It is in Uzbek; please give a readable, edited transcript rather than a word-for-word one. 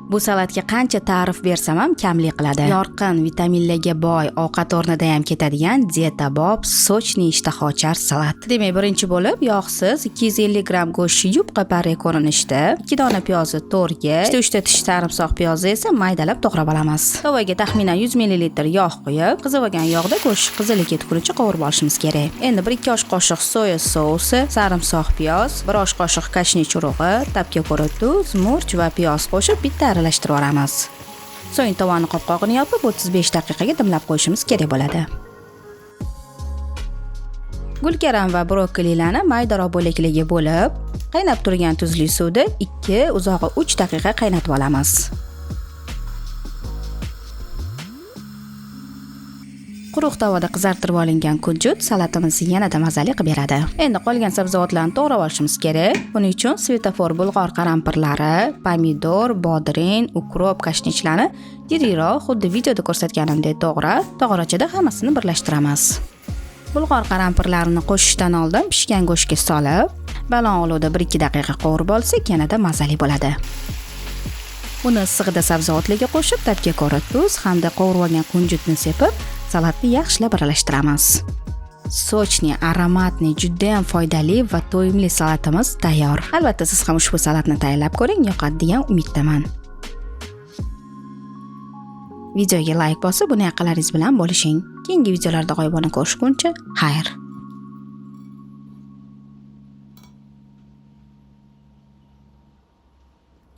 Bu salatga qancha ta'rif bersam ham kamlik qiladi. Yorqin, vitaminlarga boy, ovqat o'rnida ham ketadigan diyetabob, sochniy ishtahochar salat. Demak, birinchi bo'lib yog'siz 250 gram go'shtni yupqa parre ko'rinishda, 2 dona piyozni to'rga, 3 ta tish sarimsoq piyozni esa maydalab to'g'rab olamiz. Tovaga taxminan 100 ml yog' qo'yib, qizivagan yog'da go'sht qizillik ketgunicha qovurib olishimiz kerak. Endi 1-2 osh qoshiq soya sousi, sarimsoq piyoz, 1 osh qoshiq kashniy churug'i, ta'bga ko'ra tuz, murch va piyoz qo'shib bitta aralashtirib olamiz. So'ng tovani qopqog'ini yopib 35 daqiqaga dimlab qo'yishimiz kerak bo'ladi. Gulkaram va brokkolilarni maydaroq bo'laklarga bo'lib, qaynab turgan tuzli suvda 2, uzog'i 3 daqiqa qaynatib olamiz. Quruq tovada qizartirib olingan kunjut salatimizni yanada mazali qilib beradi. Endi qolgan sabzavotlarni to'g'rab olishimiz kerak. Buning uchun svetofor bulg'or qarampirlari, pomidor, bodring, ukrop, kashnichlarini yiriroq, xuddi videoda ko'rsatganimdek to'g'rab, tog'orachada hammasini birlashtiramiz. Bulg'or qarampirlarini qo'shishdan oldin pishgan go'shtga solib, balon olovda 1-2 daqiqa qovurib olsak, yanada mazali bo'ladi. Uni issiqda sabzavotlarga qo'shib, ta'bga ko'ra tuz hamda qovurib olgan kunjutni sepib, salatni yaxshilab aralashtiramiz. Sochniy, aromatli, juda ham foydali va to'yimli salatimiz tayyor. Albatta, siz ham ushbu salatni tayyorlab ko'ring, yoqadi degan umiddaman. Videoga like bosib, buni yaqinlaringiz bilan bo'lishing. Keyingi videolarda g'oyibona ko'rishguncha, xayr.